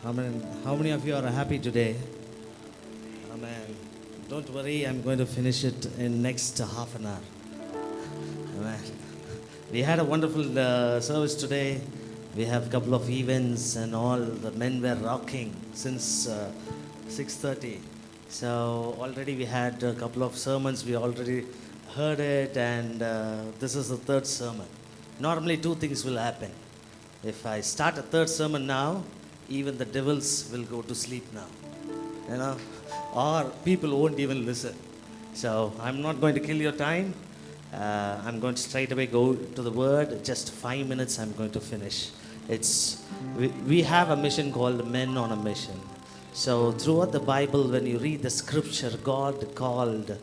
Amen. How many of you are happy today? Amen. Don't worry, I'm going to finish it in next half an hour. Amen. We had a wonderful service today. We have a couple of events and all. The men were rocking since 6:30. So already we had a couple of sermons. We already heard it, and this is the third sermon. Normally, two things will happen. If I start a third sermon now, even the devils will go to sleep now, you know, or people won't even listen. So I'm not going to kill your time. I'm going to straight away go to the word. Just 5 minutes, I'm going to finish. We have a mission called Men on a Mission. So throughout the Bible, when you read the scripture, God called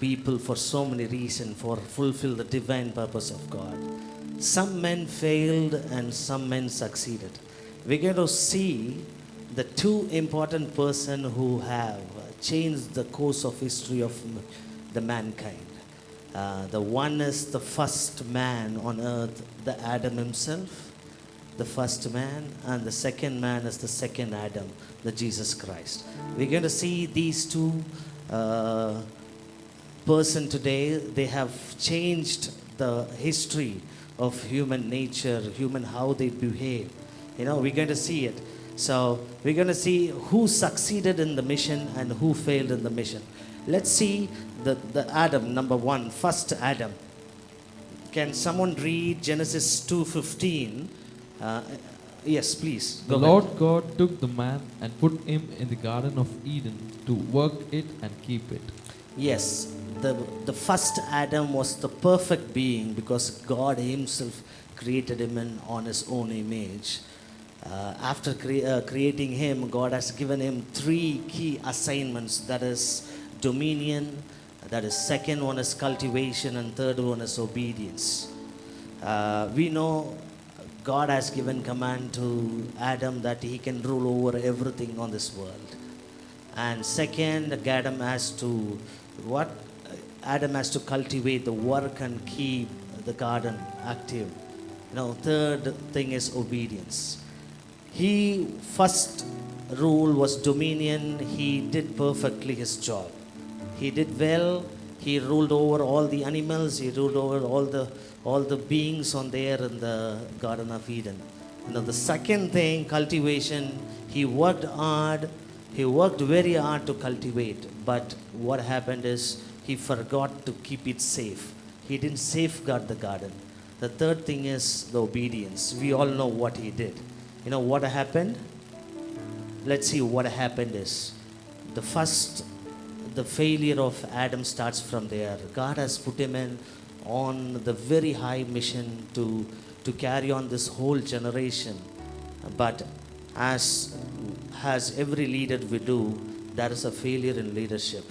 people for so many reasons for fulfill the divine purpose of God. Some men failed and some men succeeded. We're going to see the two important person who have changed the course of history of the mankind. The one is the first man on earth, the Adam himself, the first man, and the second man is the second Adam, the Jesus Christ. We're going to see these two person today. They have changed the history of human nature, human how they behave. You know, we're going to see it. So we're going to see who succeeded in the mission and who failed in the mission. Let's see the Adam, number one, first Adam. Can someone read Genesis 2:15? Yes, please. The Go Lord ahead. God took the man and put him in the Garden of Eden to work it and keep it. Yes, the first Adam was the perfect being because God Himself created him on His own image. After creating him, God has given him three key assignments. That is dominion, that is second one is cultivation, and third one is obedience. We know God has given command to Adam that he can rule over everything on this world. And second, Adam has to what? Adam has to cultivate the work and keep the garden active. Third thing is obedience. He first rule was dominion. He did perfectly his job. He did well. He ruled over all the animals. He ruled over all the beings on there in the Garden of Eden. The second thing, cultivation. He worked hard. He worked very hard to cultivate. But what happened is he forgot to keep it safe. He didn't safeguard the garden. The third thing is the obedience. We all know what he did. You know what happened? Let's see what happened is the failure of Adam starts from there. God has put him on the very high mission to carry on this whole generation. But as every leader we do, there is a failure in leadership.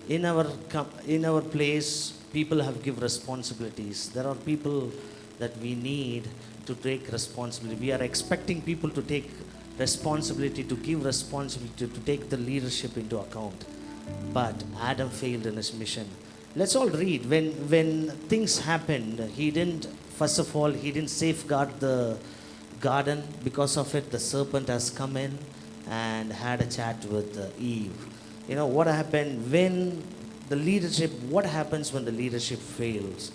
In our place, people have give responsibilities. There are people that we need to take responsibility. We are expecting people to take responsibility, to give responsibility, to take the leadership into account. But Adam failed in his mission. Let's all read. When things happened, he didn't safeguard the garden. Because of it, the serpent has come in and had a chat with Eve. What happened when the leadership, what happens when the leadership fails?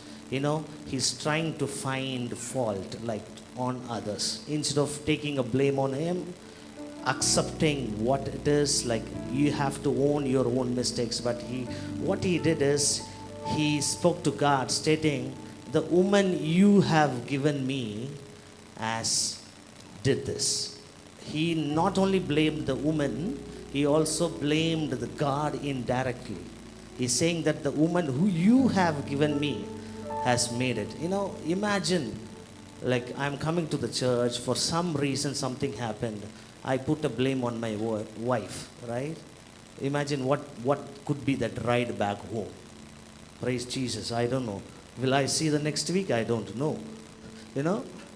He's trying to find fault like on others. Instead of taking a blame on him, accepting what it is, like you have to own your own mistakes. But what he did is, he spoke to God stating, the woman you have given me as did this. He not only blamed the woman, he also blamed the God indirectly. He's saying that the woman who you have given me has made it. Imagine, like I'm coming to the church, for some reason something happened. I put a blame on my wife, right? Imagine what could be that ride back home. Praise Jesus. I don't know. Will I see the next week? I don't know.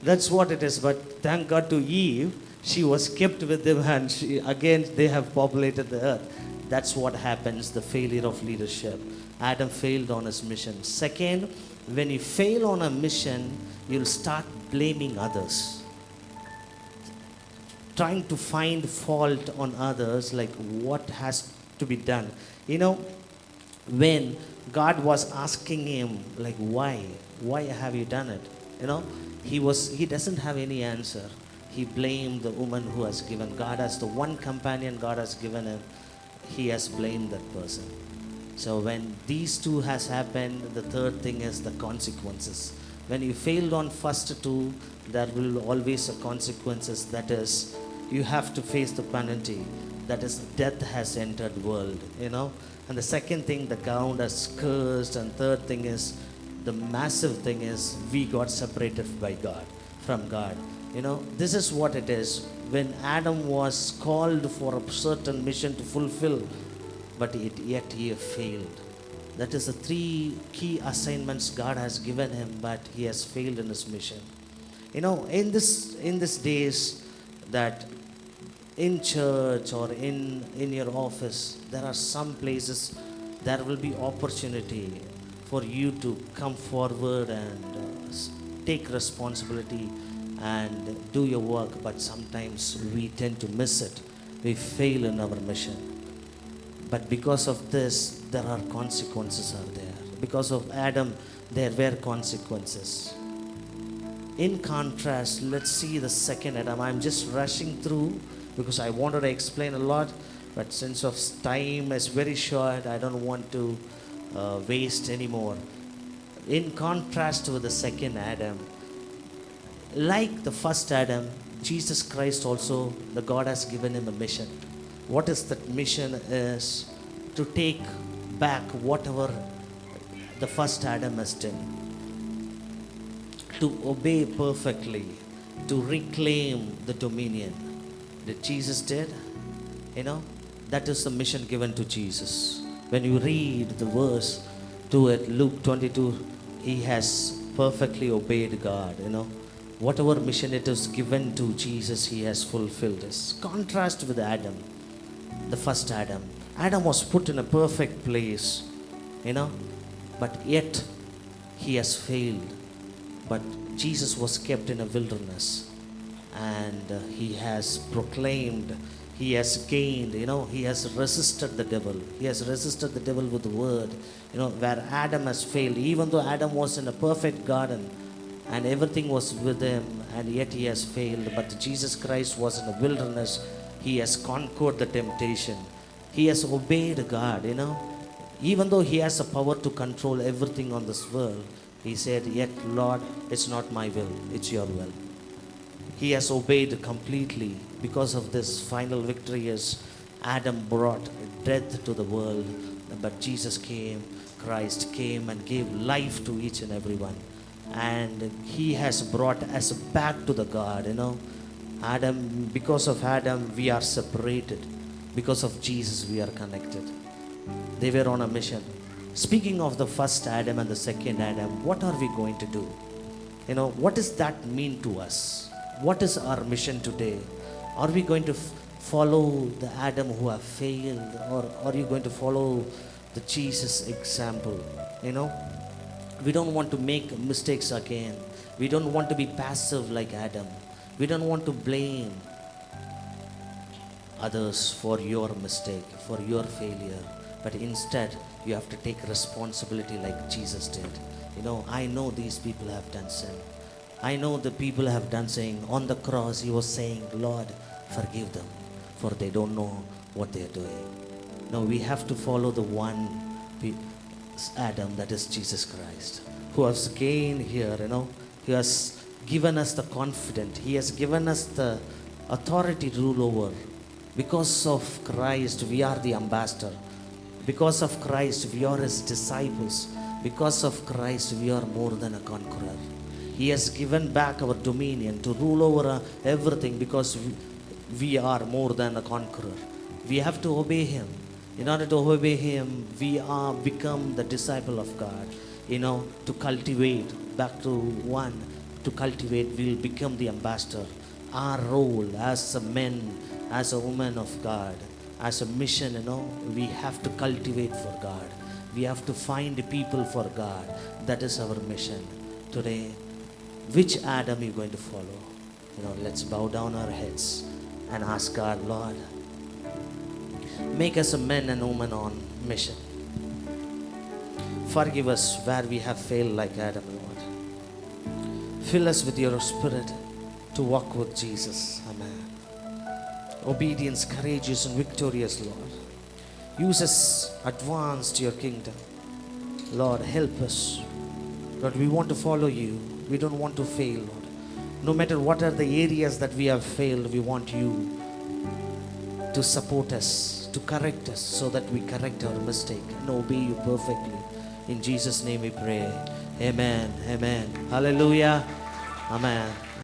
That's what it is. But thank God to Eve, she was kept with them, and they have populated the earth. That's what happens, the failure of leadership. Adam failed on his mission. Second, when you fail on a mission, you'll start blaming others. trying to find fault on others, like what has to be done. You know, when God was asking him, like, why have you done it? You know, he doesn't have any answer. He blamed the woman who has given. God as the one companion God has given him, he has blamed that person. So when these two has happened, the third thing is the consequences. When you failed on first two, there will always a consequences. That is, you have to face the penalty. That is, death has entered world. You know. And the second thing, the ground has cursed. And third thing is, the massive thing is, we got separated by God, from God. You know, this is what it is. When Adam was called for a certain mission to fulfill, but yet he failed. That is the three key assignments God has given him, but he has failed in his mission. You know, in this days, that in church or in your office, there are some places there will be opportunity for you to come forward and take responsibility and do your work, but sometimes we tend to miss it. We fail in our mission. But because of this, there are consequences are there. Because of Adam, there were consequences. In contrast, let's see the second Adam. I'm just rushing through because I wanted to explain a lot, but since of time is very short, I don't want to waste anymore. In contrast with the second Adam, like the first Adam, Jesus Christ also, the God has given him a mission. What is that mission? Is to take back whatever the first Adam has done, to obey perfectly, to reclaim the dominion that Jesus did. You know, that is the mission given to Jesus. When you read the verse to it, Luke 22, he has perfectly obeyed God. You know, whatever mission it is given to Jesus, he has fulfilled this. Contrast with Adam, the first Adam. Adam was put in a perfect place, you know, but yet he has failed. But Jesus was kept in a wilderness, and he has proclaimed, he has gained, you know, he has resisted the devil. He has resisted the devil with the word, you know, where Adam has failed. Even though Adam was in a perfect garden and everything was with him, and yet he has failed. But Jesus Christ was in a wilderness. He has conquered the temptation. He has obeyed God, you know. Even though he has the power to control everything on this world, he said, yet Lord, it's not my will, it's your will. He has obeyed completely. Because of this, final victory is Adam brought death to the world, but Jesus came, Christ came and gave life to each and every one. And he has brought us back to the God, you know. Adam, because of Adam, we are separated. Because of Jesus, we are connected. They were on a mission. Speaking of the first Adam and the second Adam, what are we going to do? You know, what does that mean to us? What is our mission today? Are we going to follow the Adam who have failed, or are you going to follow the Jesus example? You know, we don't want to make mistakes again. We don't want to be passive like Adam. We don't want to blame others for your mistake, for your failure. But instead, you have to take responsibility like Jesus did. You know, I know these people have done sin. I know the people have done saying, on the cross, he was saying, Lord, forgive them, for they don't know what they are doing. No, we have to follow the one Adam, that is Jesus Christ, who has gained here, you know. He has given us the confidence. He has given us the authority to rule over. Because of Christ, we are the ambassador. Because of Christ, we are his disciples. Because of Christ, we are more than a conqueror. He has given back our dominion to rule over everything, because we are more than a conqueror. We have to obey him. In order to obey him, we are become the disciple of God. You know, to cultivate, back to one, to cultivate, we'll become the ambassador. Our role as a man, as a woman of God, as a mission, you know, we have to cultivate for God. We have to find people for God. That is our mission. Today, which Adam are you going to follow? You know, let's bow down our heads and ask God, Lord, make us a men and women on mission. Forgive us where we have failed like Adam, Lord. Fill us with your spirit to walk with Jesus. Amen. Obedience, courageous and victorious, Lord. Use us, advance to your kingdom. Lord, help us. Lord, we want to follow you. We don't want to fail, Lord. No matter what are the areas that we have failed, we want you to support us, to correct us, so that we correct our mistake and obey you perfectly. In Jesus' name we pray. Amen. Amen. Hallelujah. Amen.